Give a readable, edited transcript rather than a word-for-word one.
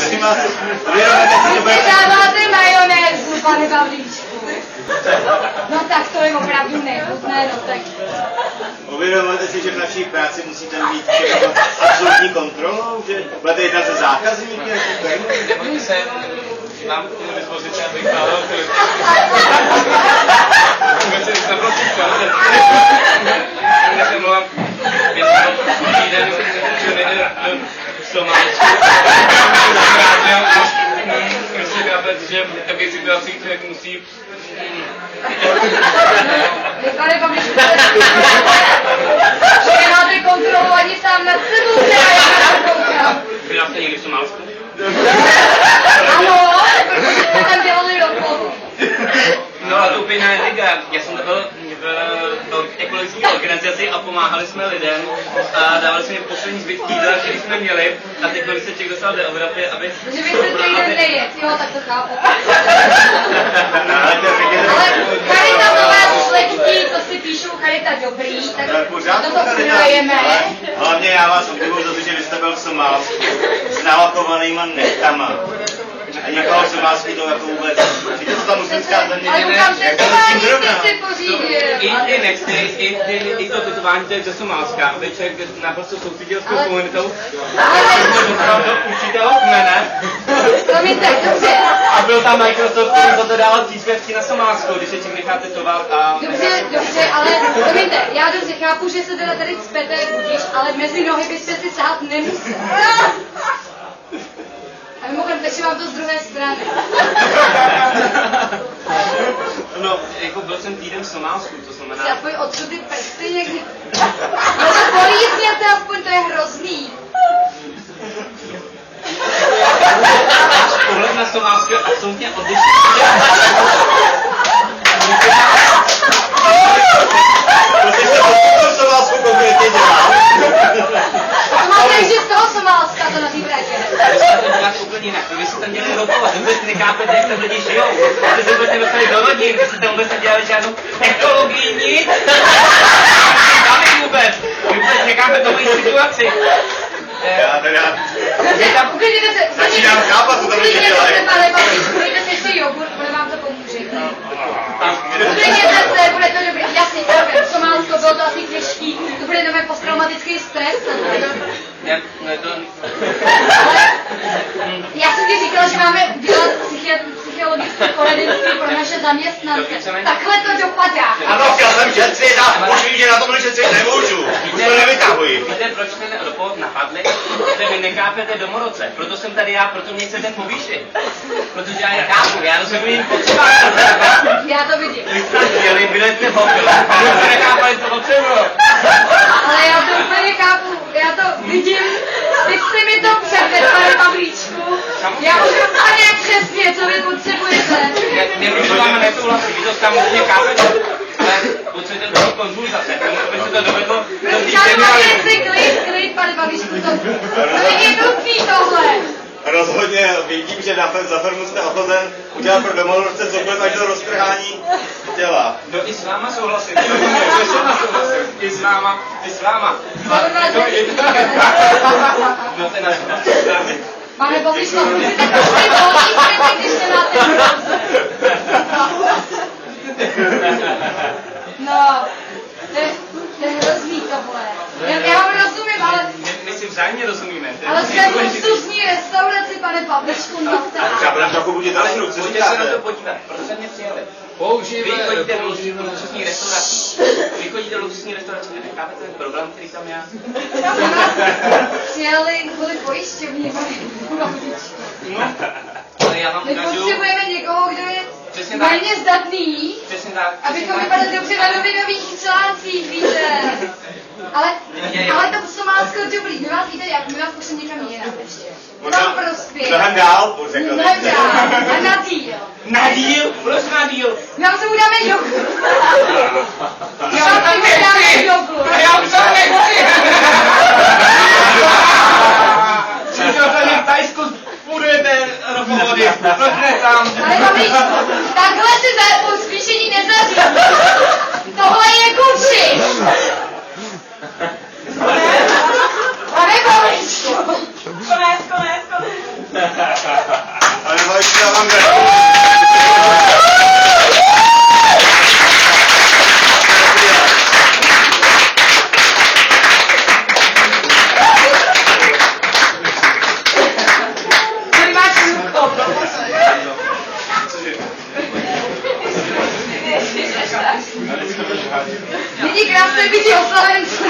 prosím vás, uvědomujete si, že budete... dáváte majonézu, pane Pavlíčku. No tak to je opravdu nechutné, no tak... Uvědomujete si, že v naší práci musíte mít všechno absolutní kontrolou, že budete jednat se zákazníky? Nebojte se, mám k tomu dispozici, abych pálil filip. Můžete se naprosto skládat. Já se mluvám, týden, že nejde do Somálsku. Prostě chápete, že v takových situacích člověk musí... Pane Pavlíčku, že nemáte kontrolu ani sám nad sebou, která je na koukám. Byla jste někdy v Somálsku? Ano, protože jsme tam dělali roku. No a to úplně liga. Já jsem to byl v ekologické organizaci a pomáhali jsme lidem a dávali jsme jim poslední zbytky jídla, který jsme měli a teď když se těch dostal do Evropy, aby... Že byste týden nejet, jo, tak to chápu. Ale charitatové šlechtí, to si píšou charita dobrý, tak to udělejeme. Hlavně já vás obdivuji za to, že vy jste byl v Somálsku s nalakovanýma nechtama. A někoho v Somálsku to jako vůbec... Víte, co ta muslimská země? Ale kam se tování jste si pořídil? I nechci, i to tetování, to je ze Somálska, aby člověk naprosto soucítil s tou komunitou. Ale do určitého kmene. Promiňte, dobře. A byl tam Microsoft, který za to dával příspěvky na Somálsku, když se člověk nechá tetovat a... Dobře, ale promiňte, já dobře chápu, že se teda tady cpete, budíš, ale mezi nohy byste si sát nemusel. A mimochodem, takže mám to z druhé strany. No, jako byl jsem týden v Somálsku, to znamená... Si aspoň otřu ty prsty někdy. No to polízněte, aspoň to je hrozný. Náš pohled na Somálsko je absolutně odlišný. Protože se to v Somálsku konkrétně dělá. To máte ještě z toho Somálska, to nazýváte. Vy jste to dělat úplně jinak. Vy jste tam dělali ropovat, vy vůbec nechápete, jak tam lidi žijou. Vy jste se vůbec nedostali do rodin, vy jste tam vůbec nedělali žádnou ekologii, nic. Tam vůbec. Vy vůbec nechápete to mojí situaci. Já teda... Uklidněte se. Začínám chápat, co tam lidi dělají. Pane Pavlíčku, dejte si ještě jogurt, bude vám to pomůže. Uklidněte se, bude to dobrý. Jasně, dobré. Somálsko bylo to asi těžký. To bude nové posttraumatický stres. Ne, to... Já jsem ti říkala, že máme dělat psychologické poradenství pro naše zaměstnance. Takhle to dopadá. Ano, chtěl jsem šetřit a už vidím, že na tomhle šetřit nemůžu. Už to nevytahuji. Víte, proč jste ropovat napadli? Protože vy nechápete domorodce. Proto jsem tady já, proto mě chcete povýšit. Protože já je chápu, já rozumím potřebám. Já to vidím. Vy jste chtěli, bydlete v hotelu. Vy jste nechápali, co potřebuji. Ale já to úplně chápu, já to vidím. Teď jste mi to předvedl, pane Pavlíčku. Já už úplně přesně, co vy potřebujete. Mě s vámi nesouhlasí, vy to samozřejmě chápete. Ale potřebujete toho konzultace, aby se to dovedlo do té generální. Klid, pane Pavlíčku, to není nutný tohle. Rozhodně vidím, že za firmu jste ochoten udělat pro domorodce cokoliv až do roztrhání těla. No i s váma souhlasím, i s váma. No to je naše strany. Pane Pavlíčku, musíte prostě volít, když nemáte No, to je hrozný tohle. Já vám rozumím, ale... My si vzájemně rozumíme. Ale jsme v luxusní restauraci, pane Pavlíčku, no tak. Já budem trochu budit další ruce, Pojďte se na to podívat, proto jsme mě přijeli. Vy chodíte do luxusní restauraci. Vy chodíte do luxusní restauraci, vy nechápete ten problém, který tam já. Přijeli kvůli pojišťovně, pane Pavlíčku. No, ale já vám My ukážu... potřebujeme někoho, kdo je méně zdatný, abychom vypadali dobře na novinových článcích, víte. Ale to Somálsko je dobrý, my vás víte jak, my vás pošleme někam jinam ještě. Nám prospěch. Mnohem dál, už řekl. Mnohem dál. A na díl. Na díl? Proč na díl? My vám tomu dáme jogurt. My vám tomu dáme jogurt. A já už to nechci. Připravte v Tajsku budujete ropovody. Proč ne tam? Ale Pavlíčku, takhle si za pospíšení nezařídí. Tohle je kučiš. Pane Pavlíčku. Konec. Vidí krásné bytí o Slovensku.